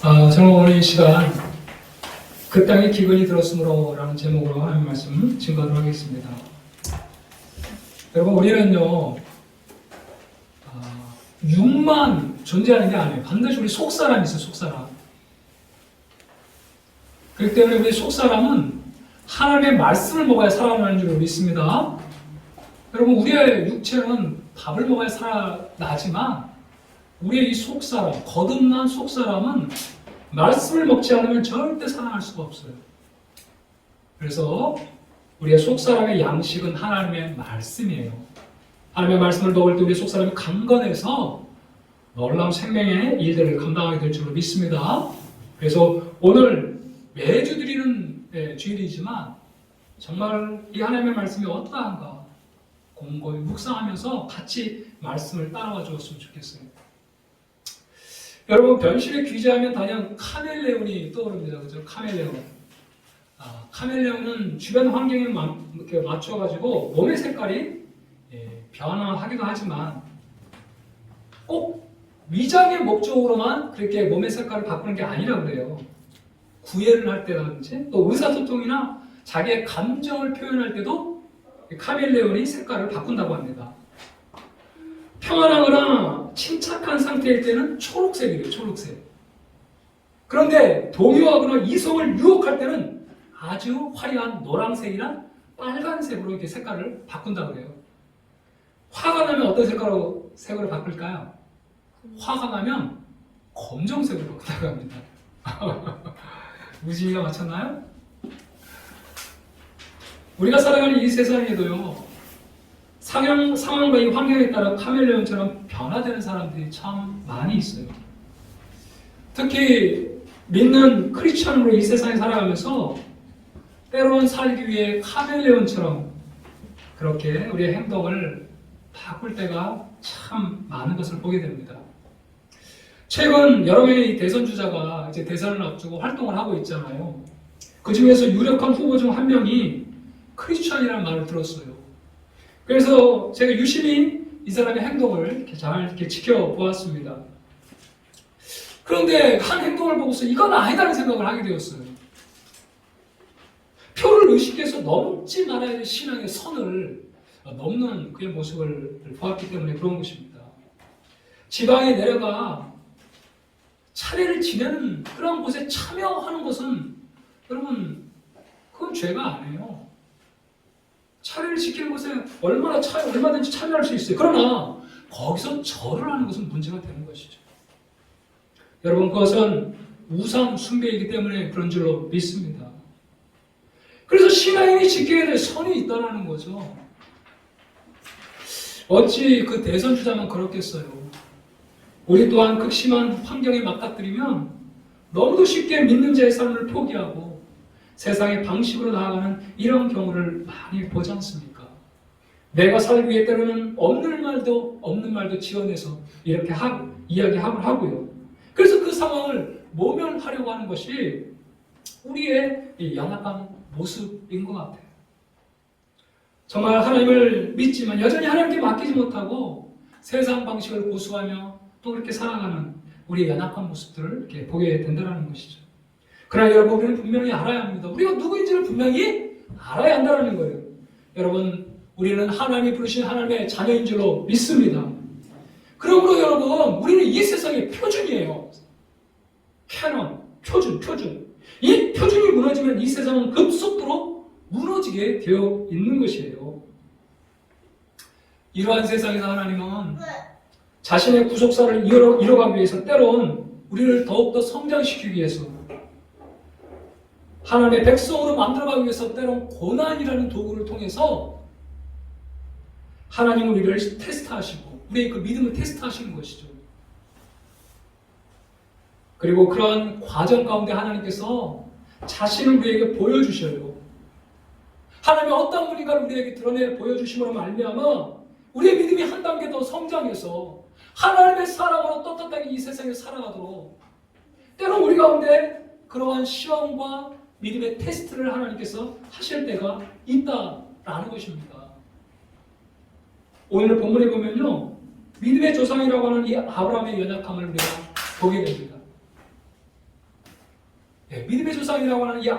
저는 오늘 이 시간 그 땅에 기근이 들었으므로 라는 제목으로 하나님 말씀 증거하도록 하겠습니다. 여러분, 우리는요, 육만 존재하는 게 아니에요. 반드시 우리 속사람이 있어요, 속사람. 그렇기 때문에 우리 속사람은 하나님의 말씀을 먹어야 살아나는 줄 믿습니다. 여러분, 우리의 육체는 밥을 먹어야 살아나지만 우리의 이 속사람, 거듭난 속사람은 말씀을 먹지 않으면 절대 살아날 수가 없어요. 그래서 우리의 속사람의 양식은 하나님의 말씀이에요. 하나님의 말씀을 먹을 때 우리의 속사람이 강건해서 놀라운 생명의 일들을 감당하게 될 줄로 믿습니다. 그래서 오늘 매주 드리는 주일이지만 정말 이 하나님의 말씀이 어떠한가 곰곰이 묵상하면서 같이 말씀을 따라와 주었으면 좋겠어요. 여러분, 변신의 귀재하면 단연 카멜레온이 떠오릅니다. 그죠? 카멜레온. 카멜레온은 주변 환경에 맞춰가지고 몸의 색깔이 변화하기도 하지만 꼭 위장의 목적으로만 그렇게 몸의 색깔을 바꾸는 게 아니라 그래요. 구애를 할 때라든지 또 의사소통이나 자기의 감정을 표현할 때도 카멜레온이 색깔을 바꾼다고 합니다. 평안하거나 침착한 상태일 때는 초록색이래요, 초록색. 그런데 동요하거나 이성을 유혹할 때는 아주 화려한 노란색이나 빨간색으로 이렇게 색깔을 바꾼다고 해요. 화가 나면 어떤 색으로 바꿀까요? 화가 나면 검정색으로 바꾼다고 합니다. 무지개가 맞췄나요? 우리가 살아가는 이 세상에도요, 상황과 이 환경에 따라 카멜레온처럼 변화되는 사람들이 참 많이 있어요. 특히 믿는 크리스천으로 이 세상에 살아가면서 때로는 살기 위해 카멜레온처럼 그렇게 우리의 행동을 바꿀 때가 참 많은 것을 보게 됩니다. 최근 여러 명의 대선 주자가 이제 대선을 앞두고 활동을 하고 있잖아요. 그 중에서 유력한 후보 중 한 명이 크리스천이라는 말을 들었어요. 그래서 제가 유심히 이 사람의 행동을 이렇게 지켜보았습니다. 그런데 한 행동을 보고서 이건 아니다는 생각을 하게 되었어요. 표를 의식해서 넘지 말아야 할 신앙의 선을 넘는 그의 모습을 보았기 때문에 그런 것입니다. 지방에 내려가 차례를 지내는 그런 곳에 참여하는 것은 여러분, 그건 죄가 아니에요. 차례를 지키는 것에 얼마든지 참여할 수 있어요. 그러나 거기서 절을 하는 것은 문제가 되는 것이죠. 여러분, 그것은 우상 숭배이기 때문에 그런 줄로 믿습니다. 그래서 신앙인이 지켜야 될 선이 있다는 거죠. 어찌 그 대선 주자만 그렇겠어요. 우리 또한 극심한 환경에 맞닥뜨리면 너무도 쉽게 믿는 자의 삶을 포기하고 세상의 방식으로 나아가는 이런 경우를 많이 보지 않습니까? 내가 살기 위해 때로는 없는 말도 지어내서 이렇게 이야기하고 하고요. 그래서 그 상황을 모면하려고 하는 것이 우리의 연약한 모습인 것 같아요. 정말 하나님을 믿지만 여전히 하나님께 맡기지 못하고 세상 방식을 고수하며 또 그렇게 살아가는 우리의 연약한 모습들을 이렇게 보게 된다는 것이죠. 그러나 여러분, 우리는 분명히 알아야 합니다. 우리가 누구인지를 분명히 알아야 한다는 거예요. 여러분, 우리는 하나님이 부르신 하나님의 자녀인 줄로 믿습니다. 그러므로 여러분, 우리는 이 세상의 표준이에요. 캐논, 표준. 이 표준이 무너지면 이 세상은 급속도로 무너지게 되어 있는 것이에요. 이러한 세상에서 하나님은 자신의 구속사를 이뤄가기 위해서 때론 우리를 더욱더 성장시키기 위해서 하나님의 백성으로 만들어가기 위해서 때론 고난이라는 도구를 통해서 하나님은 우리를 테스트하시고 우리의 그 믿음을 테스트하시는 것이죠. 그리고 그런 과정 가운데 하나님께서 자신을 우리에게 보여주셔요. 하나님의 어떤 분인가를 우리에게 드러내 보여주심으로 말미암아 우리의 믿음이 한 단계 더 성장해서 하나님의 사랑으로 떳떳하게 이 세상에 살아가도록 때론 우리 가운데 그러한 시험과 믿음의 테스트를 하나님께서 하실 때가 있다라는 것입니다. 오늘 본문에 보면요, 믿음의 조상이라고 하는 이 아브라함의 연약함을 우리가 보게 됩니다. 믿음의 조상이라고 하는 이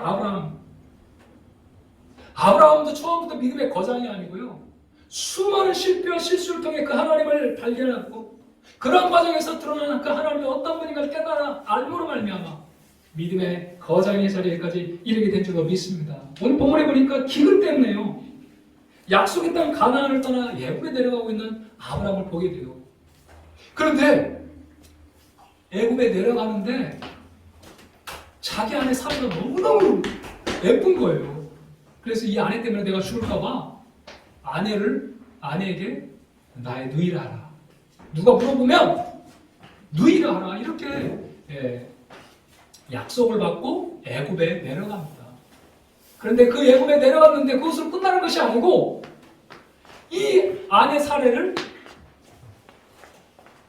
아브라함도 처음부터 믿음의 거장이 아니고요. 수많은 실패와 실수를 통해 그 하나님을 발견하고 그런 과정에서 드러나는 그 하나님의 어떤 분인가를 깨달아 알므로 말미암아 믿음의 거장의 자리에까지 이르게 된 줄로 믿습니다. 오늘 본문에 보니까 기근 때문에요. 약속의 땅 가나안을 떠나 애굽에 내려가고 있는 아브라함을 보게 돼요. 그런데 애굽에 내려가는데 자기 아내 사라가 너무너무 예쁜 거예요. 그래서 이 아내 때문에 내가 죽을까봐 아내에게 나의 누이라 하라. 누가 물어보면 누이라 하라. 이렇게 약속을 받고 애굽에 내려갑니다. 그런데 그 애굽에 내려갔는데 그것으로 끝나는 것이 아니고 이 아내 사례를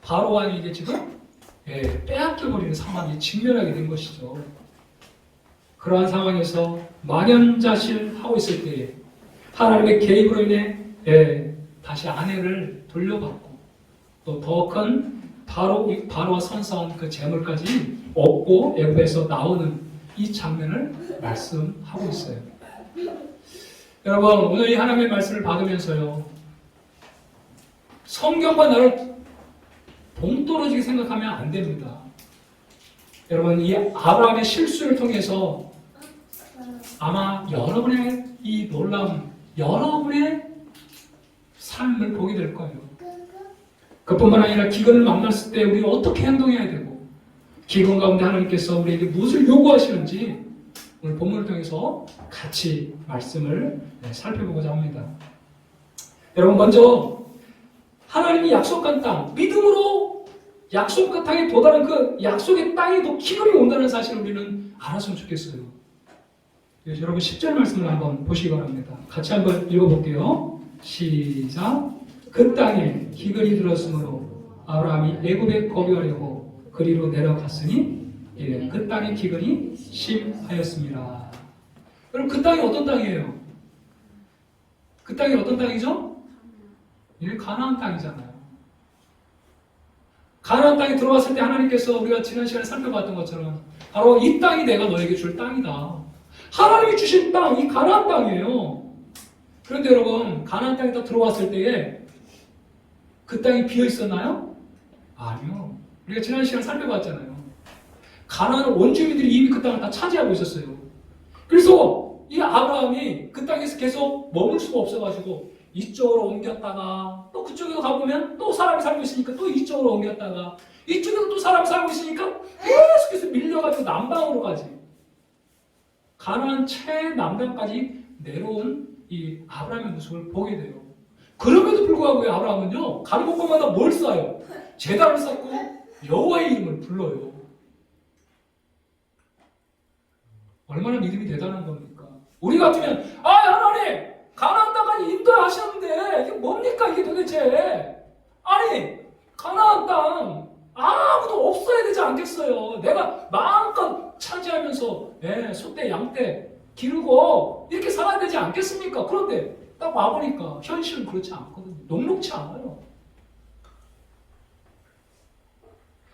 바로 왕에게 지금 빼앗겨버리는 상황에 직면하게 된 것이죠. 그러한 상황에서 만연자실하고 있을 때에 하나님의 개입으로 인해 다시 아내를 돌려받고 또 더 큰 바로와 선사한 그 재물까지 얻고 애굽에서 나오는 이 장면을 말씀하고 있어요. 여러분, 오늘 이 하나님의 말씀을 받으면서요, 성경과 나를 동떨어지게 생각하면 안 됩니다. 여러분, 이 아브라함의 실수를 통해서 아마 여러분의 이 놀라움, 여러분의 삶을 보게 될 거예요. 그뿐만 아니라 기근을 만났을 때 우리가 어떻게 행동해야 되고 기근 가운데 하나님께서 우리에게 무엇을 요구하시는지 오늘 본문을 통해서 같이 말씀을 살펴보고자 합니다. 여러분, 먼저 하나님이 약속한 땅, 믿음으로 약속한 땅에 도달한 그 약속의 땅에도 기근이 온다는 사실을 우리는 알았으면 좋겠어요. 여러분 10절 말씀을 한번 보시기 바랍니다. 같이 한번 읽어볼게요. 시작. 그 땅에 기근이 들었으므로 아브라함이 애굽에 거류하려고 그리로 내려갔으니 그 땅에 기근이 심하였습니다. 여러분, 그 땅이 어떤 땅이에요? 그 땅이 어떤 땅이죠? 가나안 땅이잖아요. 가나안 땅에 들어왔을 때 하나님께서 우리가 지난 시간에 살펴봤던 것처럼 바로 이 땅이 내가 너에게 줄 땅이다. 하나님이 주신 땅, 이 가나안 땅이에요. 그런데 여러분, 가나안 땅에 딱 들어왔을 때에 그 땅이 비어 있었나요? 아니요. 우리가 지난 시간에 살펴봤잖아요. 가나안 원주민들이 이미 그 땅을 다 차지하고 있었어요. 그래서 이 아브라함이 그 땅에서 계속 머물 수가 없어가지고 이쪽으로 옮겼다가 또 그쪽으로 가보면 또 사람이 살고 있으니까 또 이쪽으로 옮겼다가 이쪽에도 또 사람이 살고 있으니까 계속해서 밀려가지고 남방으로 가지. 가나안 최남단까지 내려온 이 아브라함의 모습을 보게 돼요. 그럼에도 불구하고 아브라함은요, 가는 곳마다 뭘 쌓아요? 제단을 쌓고 여호와의 이름을 불러요. 얼마나 믿음이 대단한 겁니까? 우리 같으면 하나님 가나안 땅까지 인도하셨는데 이게 뭡니까 이게 도대체? 아니 가나안 땅 아무도 없어야 되지 않겠어요? 내가 마음껏 차지하면서 소떼 양떼 기르고 이렇게 살아야 되지 않겠습니까? 그런데 딱 와보니까 현실은 그렇지 않거든요. 녹록치 않아요.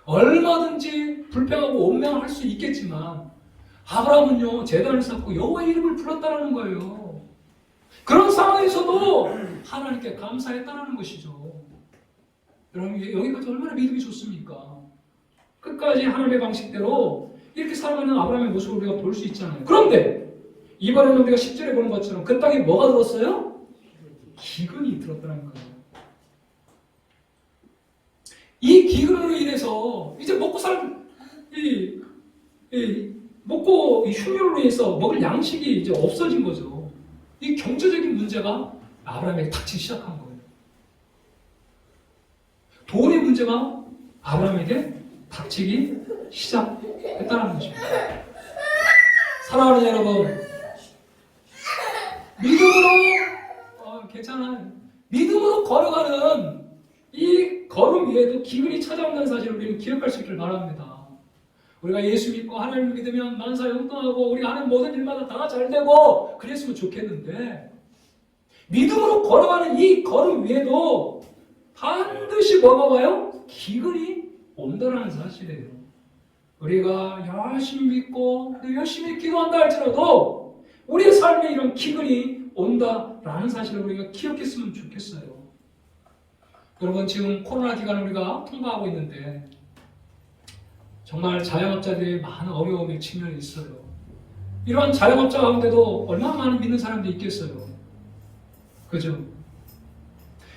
얼마든지 불평하고 원망할 수 있겠지만 아브라함은요, 제단을 쌓고 여호와의 이름을 불렀다는 거예요. 그런 상황에서도 하나님께 감사했다는 것이죠. 여러분, 여기까지 얼마나 믿음이 좋습니까? 끝까지 하나님의 방식대로 이렇게 살아가는 아브라함의 모습을 우리가 볼 수 있잖아요. 그런데 이번에는 우리가 10절에 보는 것처럼 그 땅에 뭐가 들었어요? 기근이 들었다는 거예요. 이 기근으로 인해서 이제 먹고 먹고 이 흉년으로 인해서 먹을 양식이 이제 없어진 거죠. 이 경제적인 문제가 아브라함에게 닥치기 시작한 거예요. 돈의 문제가 아브라함에게 닥치기 시작했다는 것입니다. 사랑하는 여러분, 믿음으로 괜찮아요. 믿음으로 걸어가는 이 걸음 위에도 기근이 찾아온다는 사실을 우리는 기억할 수 있기를 바랍니다. 우리가 예수 믿고 하나님을 믿으면 만사 형통하고 우리가 하는 모든 일마다 다 잘 되고 그랬으면 좋겠는데 믿음으로 걸어가는 이 걸음 위에도 반드시 뭐가 와요? 기근이 온다는 사실이에요. 우리가 열심히 믿고 열심히 기도한다 할지라도 우리의 삶에 이런 기근이 온다라는 사실을 우리가 기억했으면 좋겠어요. 여러분, 지금 코로나 기간을 우리가 통과하고 있는데 정말 자영업자들이 많은 어려움의 측면이 있어요. 이런 자영업자 가운데도 얼마나 많은 믿는 사람들이 있겠어요. 그죠?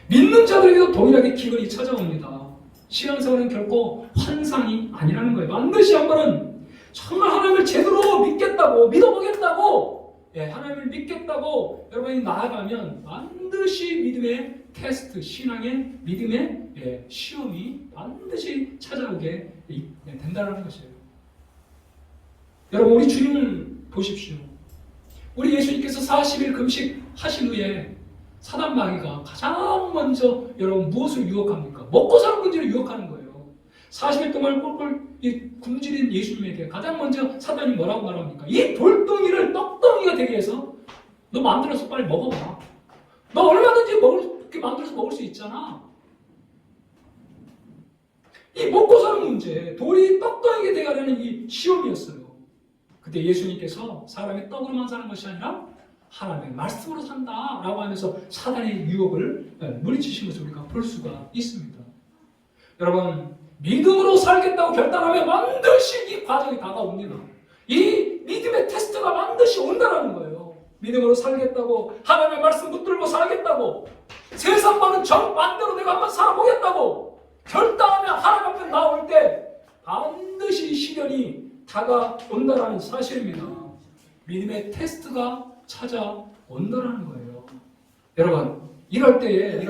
믿는 자들에게도 동일하게 기근이 찾아옵니다. 신앙생활은 결코 환상이 아니라는 거예요. 반드시 한 번은 정말 하나님을 제대로 믿겠다고, 믿어보겠다고, 하나님을 믿겠다고 여러분이 나아가면 반드시 믿음의 테스트, 신앙의 믿음의 시험이 반드시 찾아오게 된다는 것이에요. 여러분, 우리 주님 보십시오. 우리 예수님께서 40일 금식하신 후에 사단 마귀가 가장 먼저 여러분 무엇을 유혹합니까? 먹고 사는 문제를 유혹하는 거예요. 40일 동안 꼴꼴 굶주린 예수님에게 가장 먼저 사단이 뭐라고 말합니까? 이 돌덩이를 떡덩이가 되게 해서 너 만들어서 빨리 먹어봐. 너 얼마든지 그렇게 만들어서 먹을 수 있잖아. 이 먹고 사는 문제, 돌이 떡덩이가 되게 하려는 이 시험이었어요. 그때 예수님께서 사람이 떡으로만 사는 것이 아니라 하나님의 말씀으로 산다라고 하면서 사단의 유혹을 물리치신 것을 우리가 볼 수가 있습니다. 여러분, 믿음으로 살겠다고 결단하면 반드시 이 과정이 다가옵니다. 이 믿음의 테스트가 반드시 온다는 거예요. 믿음으로 살겠다고, 하나님의 말씀 붙들고 살겠다고, 세상과는 정반대로 내가 한번 살아보겠다고 결단하면 하나님 앞에 나올 때 반드시 시련이 다가온다는 사실입니다. 믿음의 테스트가 찾아온다는 거예요. 여러분, 이럴 때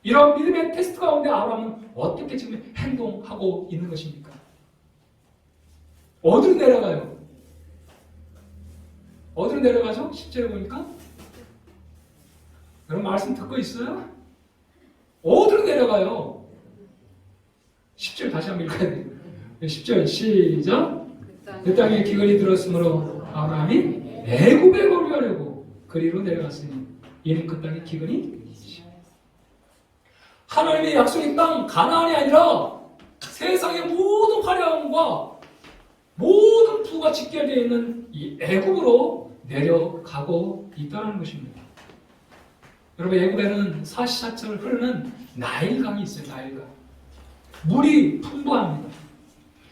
이런 믿음의 테스트 가운데 아브라함은 어떻게 지금 행동하고 있는 것입니까? 어디로 내려가요? 어디로 내려가죠? 10절에 보니까 여러분 말씀 듣고 있어요? 어디로 내려가요? 10절 다시 한번 읽어야 돼요. 10절 시작. 그 땅에 기근이 들었으므로 아브라함이 애굽에 거류하려고 그리로 내려갔으니 이는 그 땅에 기근이 하나님의 약속의 땅 가나안이 아니라 세상의 모든 화려함과 모든 부가 집결되어 있는 이 애굽으로 내려가고 있다는 것입니다. 여러분, 애굽에는 사시사철 흐르는 나일강이 있어요. 나일강. 물이 풍부합니다.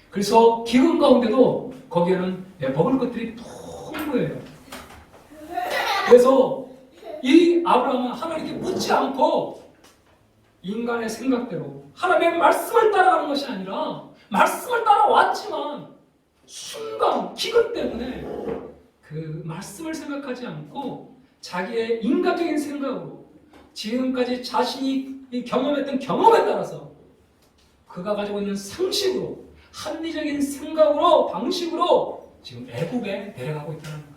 그래서 기근 가운데도 거기에는 먹을 것들이 풍부해요. 그래서 이 아브라함은 하나님께 묻지 않고 인간의 생각대로 하나님의 말씀을 따라가는 것이 아니라 말씀을 따라왔지만 순간 기근 때문에 그 말씀을 생각하지 않고 자기의 인간적인 생각으로 지금까지 자신이 경험했던 경험에 따라서 그가 가지고 있는 상식으로 합리적인 생각으로 방식으로 지금 애굽에 내려가고 있다는 거예요.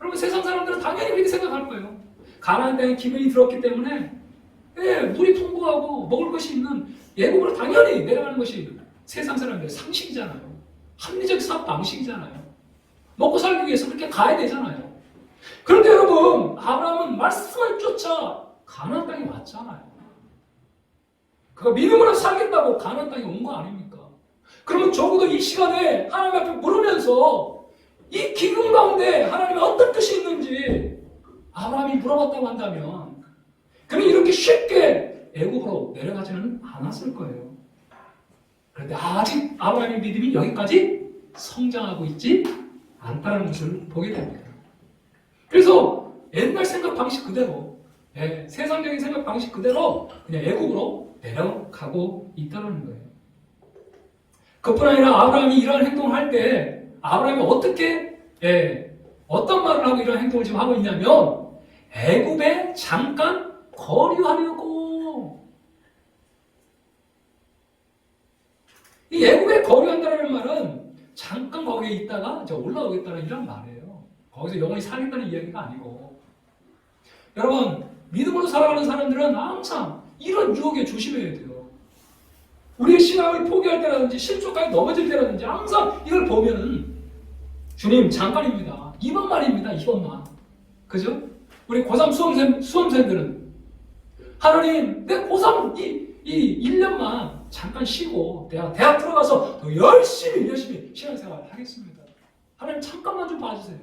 여러분, 세상 사람들은 당연히 그렇게 생각할 거예요. 가나안 땅에 기근이 들었기 때문에 물이 풍부하고 먹을 것이 있는 애굽으로 당연히 내려가는 것이 세상 사람들의 상식이잖아요. 합리적 사업 방식이잖아요. 먹고 살기 위해서 그렇게 가야 되잖아요. 그런데 여러분, 아브라함은 말씀을 쫓아 가나안 땅에 왔잖아요. 그가 믿음으로 살겠다고 가나안 땅에 온 거 아닙니까? 그러면 적어도 이 시간에 하나님 앞에 물으면서 이 기근 가운데 하나님의 어떤 뜻이 있는지 아브라함이 물어봤다고 한다면 그는 이렇게 쉽게 애굽으로 내려가지는 않았을 거예요. 그런데 아직 아브라함의 믿음이 여기까지 성장하고 있지 않다는 것을 보게 됩니다. 그래서 옛날 생각 방식 그대로, 세상적인 생각 방식 그대로 그냥 애굽으로 내려가고 있다는 거예요. 그뿐 아니라 아브라함이 이러한 행동을 할 때 아브라함이 어떻게, 어떤 말을 하고 이런 행동을 지금 하고 있냐면 애굽에 잠깐 거류하려고. 이 애굽에 거류한다는 말은 잠깐 거기에 있다가 이제 올라오겠다는 이런 말이에요. 거기서 영원히 살겠다는 이야기가 아니고. 여러분, 믿음으로 살아가는 사람들은 항상 이런 유혹에 조심해야 돼요. 우리의 신앙을 포기할 때라든지 실족까지 넘어질 때라든지 항상 이걸 보면은 주님 잠깐입니다. 이번만입니다. 이번만. 그죠? 우리 고3 수험생들은 하나님 내 고3 이 1년만 잠깐 쉬고 내가 대학 들어가서 더 열심히 신앙생활 하겠습니다. 하나님 잠깐만 좀 봐주세요.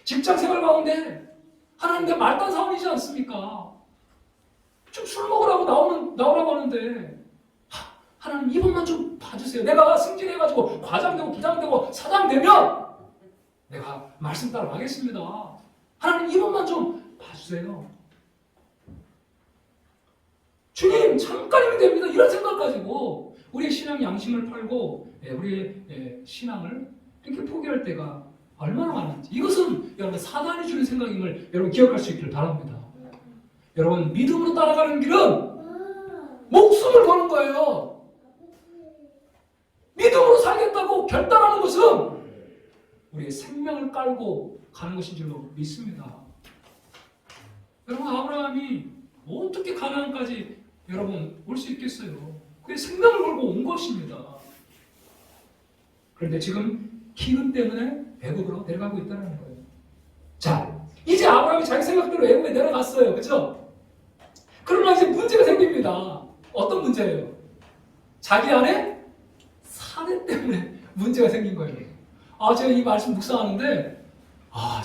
직장생활 가운데 하나님 내 말단 사원이지 않습니까? 좀 술 먹으라고 나오라고 하는데 하나님 이번만 좀 봐주세요. 내가 승진해가지고 과장되고 부장되고 사장되면 내가 말씀 따라 가겠습니다. 하나님 이번만 좀 봐주세요. 주님 잠깐이면 됩니다. 이런 생각 가지고 우리의 신앙 양심을 팔고 우리의 신앙을 이렇게 포기할 때가 얼마나 많은지, 이것은 여러분 사단이 주는 생각임을 여러분 기억할 수 있기를 바랍니다. 여러분 믿음으로 따라가는 길은 목숨을 거는 거예요. 믿음으로 살겠다고 결단하는 것은 우리의 생명을 깔고 가는 것인 줄로 믿습니다. 여러분 아브라함이 어떻게 가나안까지 여러분 올 수 있겠어요? 그게 생명을 걸고 온 것입니다. 그런데 지금 기근 때문에 애굽으로 내려가고 있다는 거예요. 자, 이제 아브라함이 자기 생각대로 애굽에 내려갔어요. 그렇죠? 그러나 이제 문제가 생깁니다. 어떤 문제예요? 자기 안에 사례 때문에 문제가 생긴 거예요. 제가 이 말씀 묵상하는데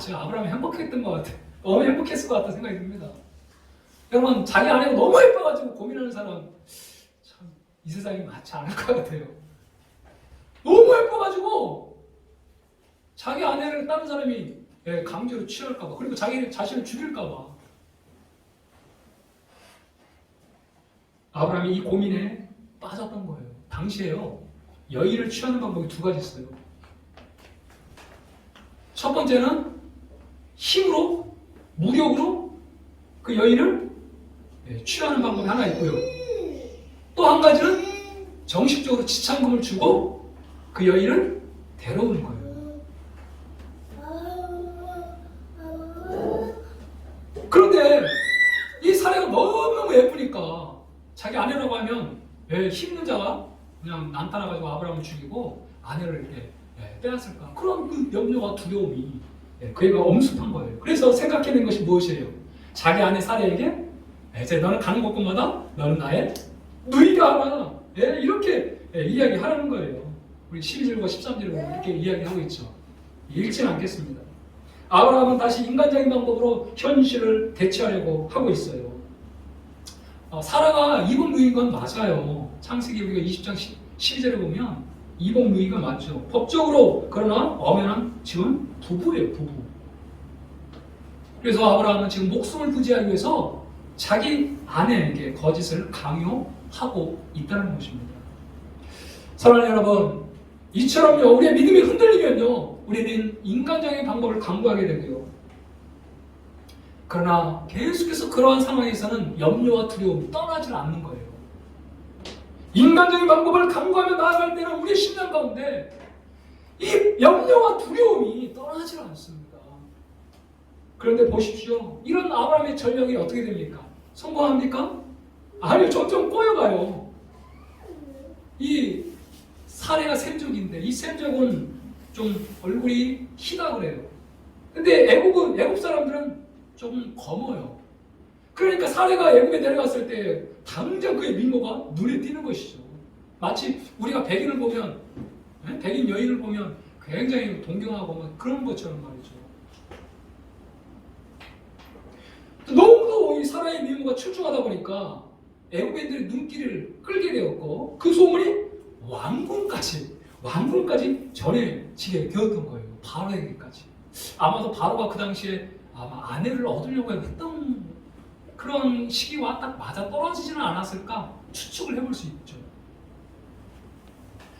제가 아브라함이 행복했던 것 같아요. 너무 행복했을 것 같다는 생각이 듭니다. 여러분 자기 아내가 너무 예뻐가지고 고민하는 사람 참 이 세상이 많지 않을 것 같아요. 너무 예뻐가지고 자기 아내를 다른 사람이 강제로 취할까봐, 그리고 자기 자신을 죽일까봐. 아브라함이 이 고민에 빠졌던 거예요. 당시에요, 여인을 취하는 방법이 두 가지 있어요. 첫 번째는 힘으로, 무력으로 그 여인을 취하는 방법이 하나 있고요. 또 한 가지는 정식적으로 지참금을 주고 그 여인을 데려오는 거예요. 그런데 이 사례가 너무너무 예쁘니까 자기 아내라고 하면 왜 힘있는 자가 그냥 난타나가지고 아브라함을 죽이고 아내를 이렇게 빼앗을까? 그런 그 염려와 두려움이 그애가 엄습한 거예요. 그래서 생각해낸 것이 무엇이에요? 자기 아내 사례에게 이제 너는 가는 곳곳마다 너는 나의 누이가 하라, 이렇게 이야기하라는 거예요. 우리 12절과 13절을 이렇게 이야기하고 있죠. 읽지는 않겠습니다. 아브라함은 다시 인간적인 방법으로 현실을 대체하려고 하고 있어요. 사라가 이복 누이인 건 맞아요. 창세기 우리가 20장 12절에 보면 이복 누이가 맞죠. 법적으로 그러나 엄연한 지금 부부예요, 부부. 그래서 아브라함은 지금 목숨을 부지하기 위해서 자기 아내에게 거짓을 강요하고 있다는 것입니다. 사랑하는 여러분, 이처럼요 우리의 믿음이 흔들리면요 우리는 인간적인 방법을 강구하게 되고요. 그러나 계속해서 그러한 상황에서는 염려와 두려움이 떠나질 않는 거예요. 인간적인 방법을 강구하며 나아갈 때는 우리의 심령 가운데 이 염려와 두려움이 떠나질 않습니다. 그런데 보십시오. 이런 아브라함의 전력이 어떻게 됩니까? 성공합니까? 아니요, 점점 꼬여가요. 이 사례가 셈족인데 이 셈족은 좀 얼굴이 희다 그래요. 근데 애굽 사람들은 조금 검어요. 그러니까 사례가 애굽에 내려갔을 때 당장 그의 미모가 눈에 띄는 것이죠. 마치 우리가 백인을 보면, 백인 여인을 보면 굉장히 동경하고 그런 것처럼 말이죠. 너무도 이 사라의 미모가 출중하다 보니까 애굽인들의 눈길을 끌게 되었고 그 소문이 왕궁까지 전해지게 되었던 거예요. 바로에게까지. 아마도 바로가 그 당시에 아마 아내를 얻으려고 했던 그런 시기와 딱 맞아 떨어지지는 않았을까 추측을 해볼 수 있죠.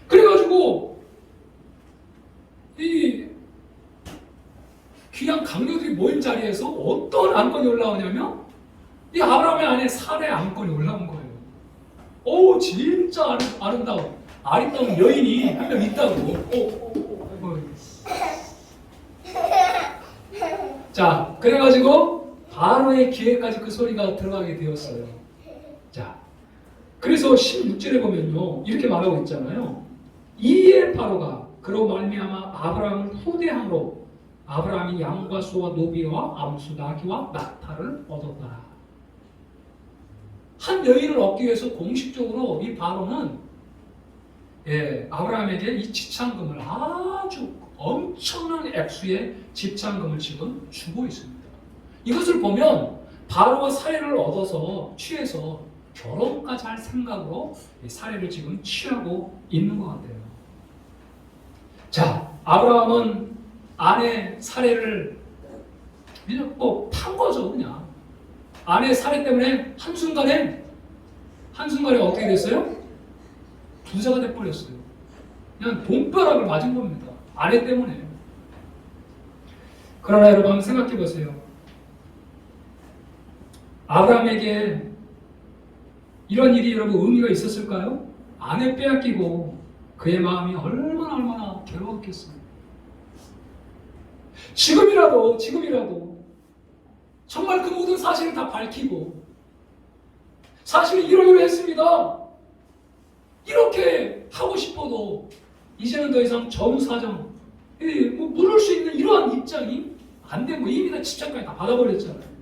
그래가지고 이 귀한 강료들이 모인 자리에서 어떤 안건이 올라오냐면 이 아브라함의 아내 사라의 안건이 올라온 거예요. 오, 진짜 아름다운 여인이 한 명 있다고. 자, 그래가지고 바로의 귀에까지 그 소리가 들어가게 되었어요. 자, 그래서 16절에 보면요 이렇게 말하고 있잖아요. 이에 바로가 그로 말미암아 아브라함을 후대함으로 아브라함이 양과 소와 노비와 암수 나귀와 낙타를 얻었더라. 한 여인을 얻기 위해서 공식적으로 이 바로는 아브라함에게 이 지참금을 아주 엄청난 액수의 지참금을 지금 주고 있습니다. 이것을 보면 바로가 사례를 얻어서 취해서 결혼까지 할 생각으로 사례를 지금 취하고 있는 것 같아요. 자, 아브라함은 아내 사례를 그냥 판 거죠, 그냥. 아내 사례 때문에 한순간에 어떻게 됐어요? 부자가 돼버렸어요. 그냥 돈벼락을 맞은 겁니다. 아내 때문에. 그러나 여러분 한번 생각해 보세요. 아브라함에게 이런 일이 여러분 의미가 있었을까요? 아내 빼앗기고 그의 마음이 얼마나 괴로웠겠어요. 지금이라도 정말 그 모든 사실을 다 밝히고 사실은 이러이러 했습니다. 이렇게 하고 싶어도 이제는 더 이상 전사정 물을 수 있는 이러한 입장이 안 되고 이미 다 집착까지 다 받아버렸잖아요.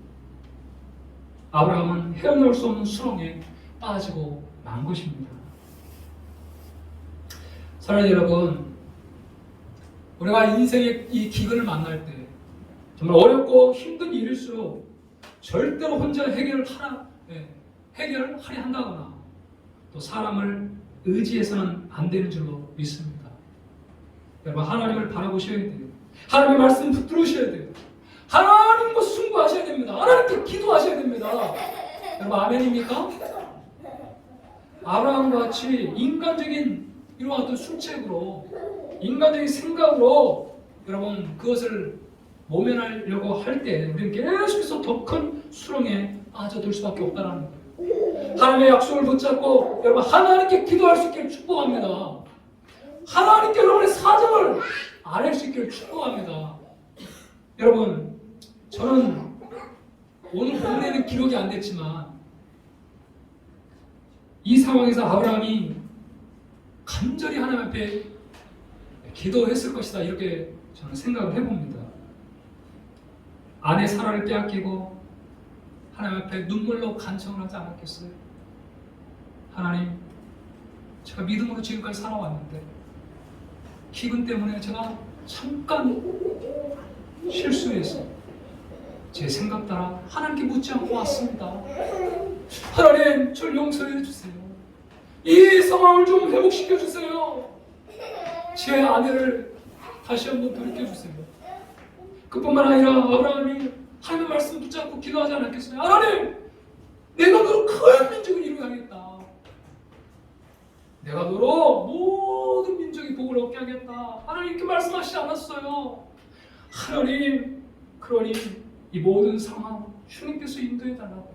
아브라함은 헤어나올 수 없는 수렁에 빠지고 만 것입니다. 사랑하는 여러분, 우리가 인생의 이 기근을 만날 때 정말 어렵고 힘든 일일수록 절대로 혼자 해결하려 한다거나 또 사람을 의지해서는 안 되는 줄로 믿습니다. 여러분, 하나님을 바라보셔야 돼요. 하나님의 말씀 붙들으셔야 돼요. 하나님과 승부하셔야 됩니다. 하나님께 기도하셔야 됩니다. 여러분, 아멘입니까? 아브라함과 같이 인간적인 이러한 어떤 순책으로 인간적인 생각으로 여러분 그것을 모면하려고 할 때 우리는 계속해서 더 큰 수렁에 빠져들 수밖에 없다는 거예요. 하나님의 약속을 붙잡고 여러분 하나님께 기도할 수 있기를 축복합니다. 하나님께 여러분의 사정을 아뢰 수 있기를 축복합니다. 여러분, 저는 오늘 본문에는 기록이 안 됐지만 이 상황에서 아브라함이 간절히 하나님 앞에 기도했을 것이다, 이렇게 저는 생각을 해봅니다. 아내 사라를 빼앗기고 하나님 앞에 눈물로 간청을 하지 않았겠어요? 하나님, 제가 믿음으로 지금까지 살아왔는데 기근 때문에 제가 잠깐 실수해서 제 생각 따라 하나님께 묻지 않고 왔습니다. 하나님, 저를 용서해 주세요. 이 상황을 좀 회복시켜 주세요. 제 아내를 다시 한번 돌이켜 주세요. 그뿐만 아니라 아브라함이 하나님의 말씀 붙잡고 기도하지 않았겠어요? 하나님, 내가 너로 큰 민족을 이루어야겠다. 내가 너로 모든 민족이 복을 얻게 하겠다. 하나님 이렇게 말씀하시지 않았어요. 하나님, 그러니 이 모든 상황 주님께서 인도해달라고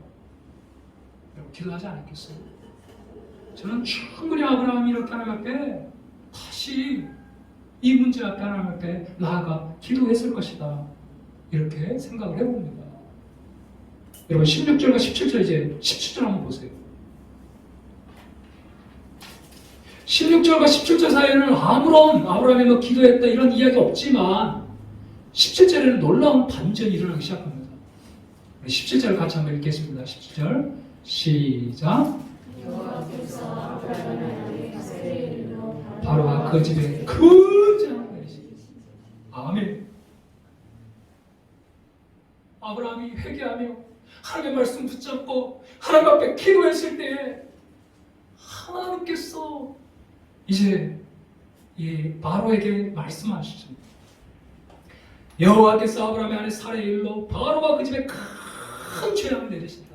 기도하지 않았겠어요? 저는 충분히 아브라함이 이렇게 하나님 앞에 다시 이 문제 앞에 하나님 앞에 나아가 기도했을 것이다, 이렇게 생각을 해봅니다. 여러분 16절과 17절, 이제 17절 한번 보세요. 16절과 17절 사이에는 아무런 아브라함이 뭐 기도했다 이런 이야기 없지만 17절에는 놀라운 반전이 일어나기 시작합니다. 17절 같이 한번 읽겠습니다. 17절 시작. 바로가 그 집에 큰 재앙을 내리시겠습니다. 아멘. 아브라함이 회개하며 하나님의 말씀 붙잡고 하나님 앞에 기도했을 때에 하나님께서 이제 이 바로에게 말씀하시죠. 여호와께서 아브라함의 아내 사라의 일로 바로가 그 집에 큰 재앙을 내리신다.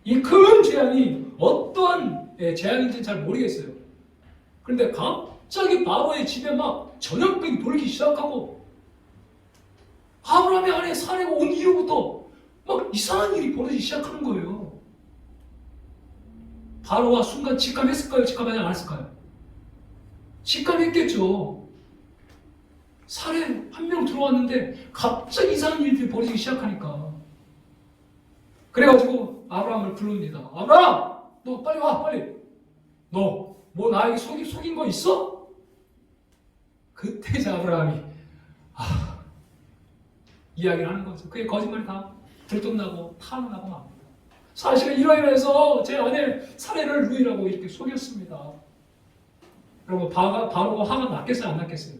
이 큰 재앙이 어떠한 재앙인지는 잘 모르겠어요. 그런데 갑자기 바로의 집에 막 전염병이 돌기 시작하고 아브라함의 아내 사라가 온 이후부터 막 이상한 일이 벌어지기 시작하는 거예요. 바로가 순간 직감했을까요? 직감하지 않았을까요? 직감했겠죠. 살에 한 명 들어왔는데 갑자기 이상한 일들이 벌어지기 시작하니까. 그래가지고 아브라함을 부릅니다. 아브라함! 너 빨리 와, 빨리. 너 뭐 나에게 속인 거 있어? 그때 이제 아브라함이 이야기를 하는 거죠. 그게 거짓말이 다 들통나고 타는 나고 맙니다. 사실은 이러이러해서 제 아내 살해를 누이라고 이렇게 속였습니다. 여러분 바로가 화가 났겠어요? 안 났겠어요?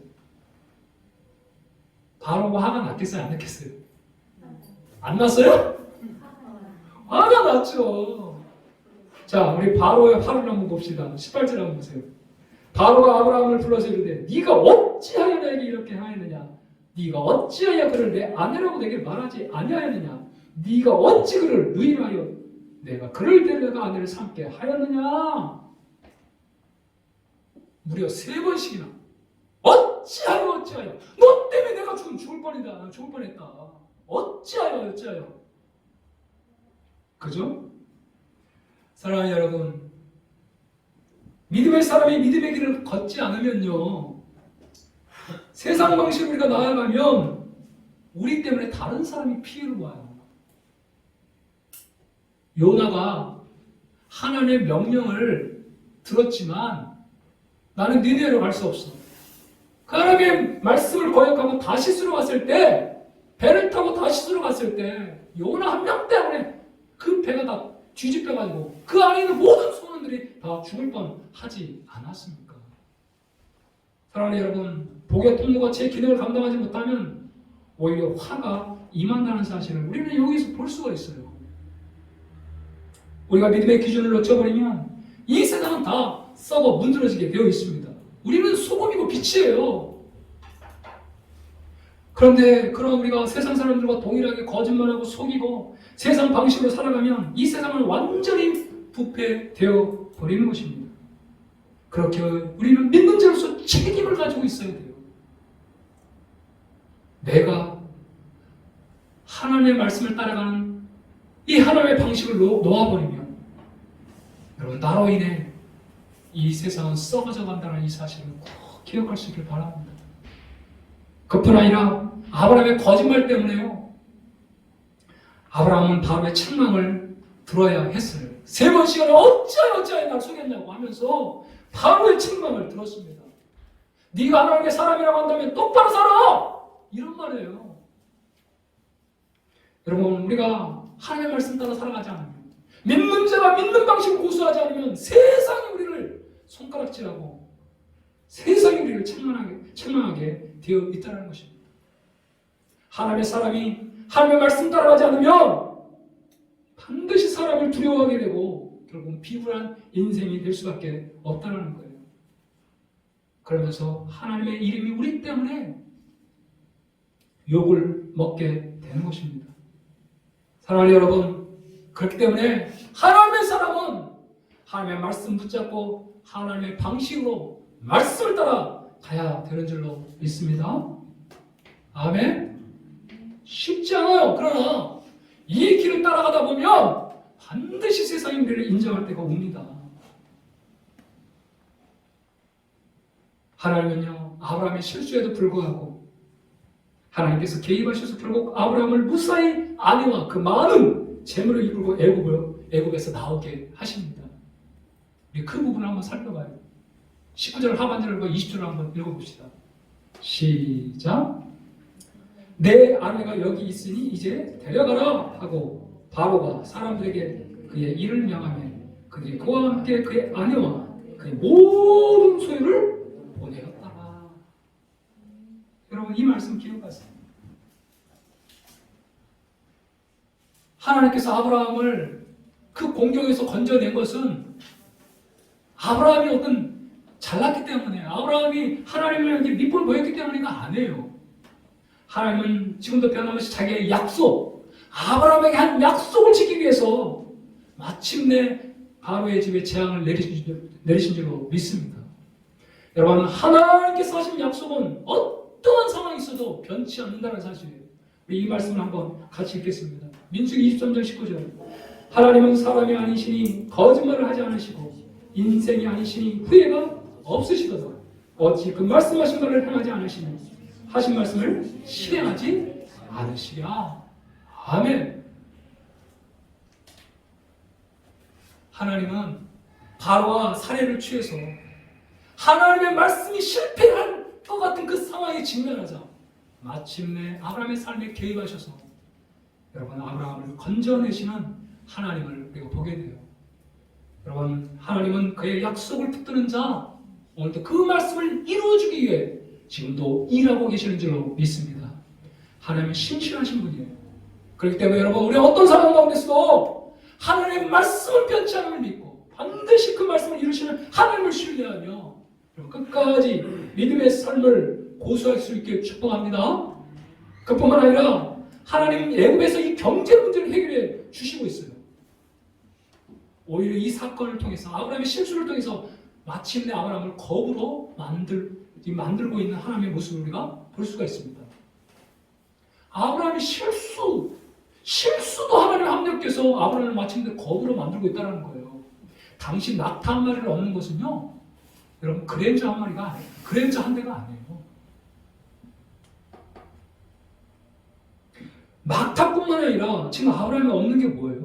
바로가 화가 났겠어요? 안 났겠어요? 안 났어요? 화가 났죠. 자, 우리 바로의 화를 한번 봅시다. 18절 한번 보세요. 바로가 아브라함을 불러서 이르되 네가 어찌하여 나에게 이렇게 하였느냐? 네가 어찌하여 그를 내 아내라고 내게 말하지 아니하였느냐? 네가 어찌 그를 누이하여 내가 그를 데려다가 아내를 삼게 하였느냐? 무려 3번씩이나 어찌하여 너 때문에 내가 죽을 뻔이다. 죽을 뻔했다. 어찌하여 그죠? 사랑하는 여러분, 믿음의 사람이 믿음의 길을 걷지 않으면요, 세상 방식으로 우리가 나아가면 우리 때문에 다른 사람이 피해를 봐요. 요나가 하나님의 명령을 들었지만 나는 니네로 갈 수 없어. 그 하나님의 말씀을 거역하고 다시스로 갔을 때, 배를 타고 다시스로 갔을 때 요나 한 명 때문에 그 배가 다 뒤집혀가지고 그 안에 있는 모든 소년들이 다 죽을 뻔하지 않았습니까? 사랑하는 여러분, 복의 통로가 제 기능을 감당하지 못하면 오히려 화가 임한다는 사실을 우리는 여기서 볼 수가 있어요. 우리가 믿음의 기준을 놓쳐버리면 이 세상은 다 썩어 문드러지게 되어 있습니다. 우리는 소금이고 빛이에요. 그런데 그런 우리가 세상 사람들과 동일하게 거짓말하고 속이고 세상 방식으로 살아가면 이 세상은 완전히 부패되어 버리는 것입니다. 그렇게 우리는 믿는 자로서 책임을 가지고 있어야 돼요. 내가 하나님의 말씀을 따라가는 이 하나님의 방식을 놓아버리면 여러분, 나로 인해 이 세상은 썩어져 간다는 이 사실을 꼭 기억할 수 있길 바랍니다. 그뿐 아니라 아브라함의 거짓말 때문에요, 아브라함은 바로의 책망을 들어야 했어요. 3번씩이나 어찌하여 날 속였냐고 하면서 바로의 책망을 들었습니다. 네가 하나님의 사람이라고 한다면 똑바로 살아! 이런 말이에요. 여러분, 우리가 하나님의 말씀 따라 살아가지 않으면, 믿는 자가 믿는 방식을 고수하지 않으면 세상이 우리를 손가락질하고 세상이 우리를 책망하게 되어 있다는 것입니다. 하나님의 사람이 하나님의 말씀 따라가지 않으면 반드시 사람을 두려워하게 되고 결국은 비굴한 인생이 될 수밖에 없다는 거예요. 그러면서 하나님의 이름이 우리 때문에 욕을 먹게 되는 것입니다. 사랑하는 여러분, 그렇기 때문에 하나님의 사람은 하나님의 말씀 붙잡고 하나님의 방식으로 말씀을 따라 가야 되는 줄로 믿습니다. 아멘. 쉽지 않아요. 그러나 이 길을 따라가다 보면 반드시 세상이 우리를 인정할 때가 옵니다. 하나님은요, 아브라함의 실수에도 불구하고 하나님께서 개입하셔서 결국 아브라함을 무사히 아내와 그 많은 재물을 이끌고 애굽에서 나오게 하십니다. 우리 그 부분을 한번 살펴봐요. 19절 하반절과 20절을 한번 읽어봅시다. 시작. 내 아내가 여기 있으니 이제 데려가라 하고 바로가 사람들에게 그의 일을 명하며 그들이 그와 함께 그의 아내와 그의 모든 소유를 보내었다. 여러분, 이 말씀 기억하세요. 하나님께서 아브라함을 그 공경에서 건져낸 것은 아브라함이 어떤 잘났기 때문에, 아브라함이 하나님에게 밑볼 보였기 때문이가 아니에요. 하나님은 지금도 변함없이 자기의 약속, 아브라함에게 한 약속을 지키기 위해서 마침내 바로의 집에 재앙을 내리신 줄로 믿습니다. 여러분, 하나님께서 하신 약속은 어떠한 상황이 있어도 변치 않는다는 사실이에요. 우리 이 말씀을 한번 같이 읽겠습니다. 민수기 23장 19절. 하나님은 사람이 아니시니 거짓말을 하지 않으시고 인생이 아니시니 후회가 없으시거든. 어찌 그 말씀하신 것을 행하지 않으시니 하신 말씀을 실행하지 않으시랴. 아멘. 하나님은 바로와 사례를 취해서 하나님의 말씀이 실패할 것 같은 그 상황에 직면하자 마침내 아브라함의 삶에 개입하셔서 여러분, 아브라함을 건져내시는 하나님을 우리가 보게 돼요. 여러분, 하나님은 그의 약속을 붙드는 자, 오늘도 그 말씀을 이루어주기 위해 지금도 일하고 계시는 줄로 믿습니다. 하나님은 신실하신 분이에요. 그렇기 때문에 여러분, 우리 어떤 상황 가운데서도 하나님의 말씀을 변치 않음을 믿고 반드시 그 말씀을 이루시는 하나님을 신뢰하며 끝까지 믿음의 삶을 고수할 수 있게 축복합니다. 그뿐만 아니라 하나님 애굽에서 이 경제 문제를 해결해 주시고 있어요. 오히려 이 사건을 통해서 아브라함의 실수를 통해서 마침내 아브라함을 거부로 만들고 있는 하나님의 모습을 우리가 볼 수가 있습니다. 아브라함의 실수도 하나님의 합력해서 아브라함을 마침내 거부로 만들고 있다는 거예요. 당시 낙타 한 마리를 얻는 것은요, 여러분 그랜저 한 마리가 아니에요. 그랜저 한 대가 아니에요. 낙타뿐만 아니라 지금 아브라함이 얻는 게 뭐예요?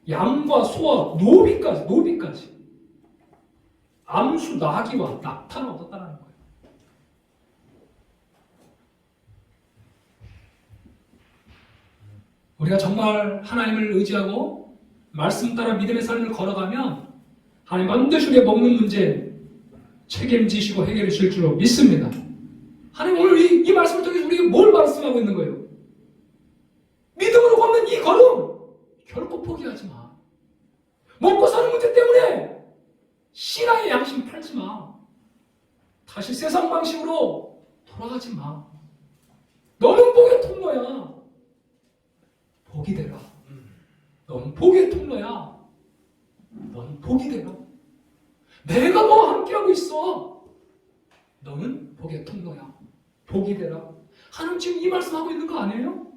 양과 소와 노비까지 암수, 나귀와 낙타를 얻었다는 거예요. 우리가 정말 하나님을 의지하고 말씀 따라 믿음의 삶을 걸어가면 하나님 반드시 우리가 먹는 문제 책임지시고 해결해 주실 줄로 믿습니다. 하나님 오늘 이 말씀을 통해서 우리에게 뭘 말씀하고 있는 거예요? 믿음으로 걷는 이 걸음 결코 포기하지 마. 먹고 사는 문제 때문에 신앙의 양심 팔지 마. 다시 세상 방식으로 돌아가지 마. 너는 복의 통로야. 복이 되라. 너는 복의 통로야. 너는 복이 되라. 내가 너와 함께하고 있어. 너는 복의 통로야. 복이 되라. 하나님 지금 이 말씀하고 있는 거 아니에요?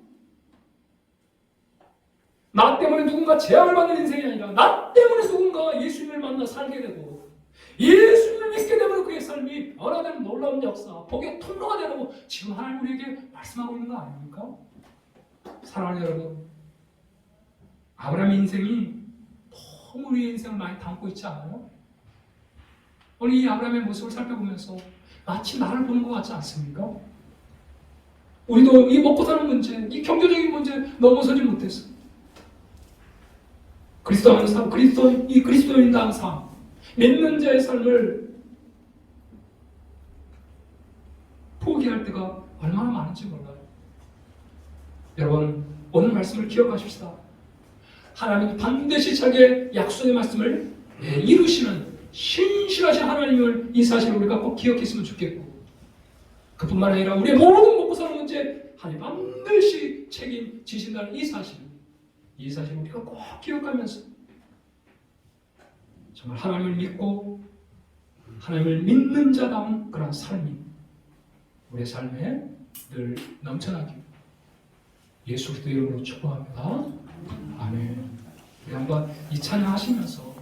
나 때문에 누군가 재앙을 받는 인생이 아니라 나 때문에 누군가 예수님을 만나 살게 되고 예수님을 믿게 되면 그의 삶이 변화되는 놀라운 역사, 복의 통로가 되라고 지금 하나님 우리에게 말씀하고 있는 거 아닙니까? 사랑하는 여러분, 아브라함의 인생이 너무 우리의 인생을 많이 담고 있지 않아요? 오늘 이 아브라함의 모습을 살펴보면서 마치 나를 보는 것 같지 않습니까? 우리도 이 먹고 사는 문제, 이 경제적인 문제 넘어서지 못했어. 그리스도인당 삶, 믿는 자의 삶을 포기할 때가 얼마나 많은지 몰라요. 여러분, 오늘 말씀을 기억하십시다. 하나님은 반드시 자기의 약속의 말씀을 이루시는 신실하신 하나님을 이 사실을 우리가 꼭 기억했으면 좋겠고, 그뿐만 아니라 우리의 모든 먹고 사는 문제 하나님 반드시 책임지신다는 이 사실을 우리가 꼭 기억하면서 정말 하나님을 믿고 하나님을 믿는 자다운 그런 삶이 우리의 삶에 늘 넘쳐나기를 예수 그리스도 이름으로 축복합니다. 아멘. 우리 한번 이 찬양 하시면서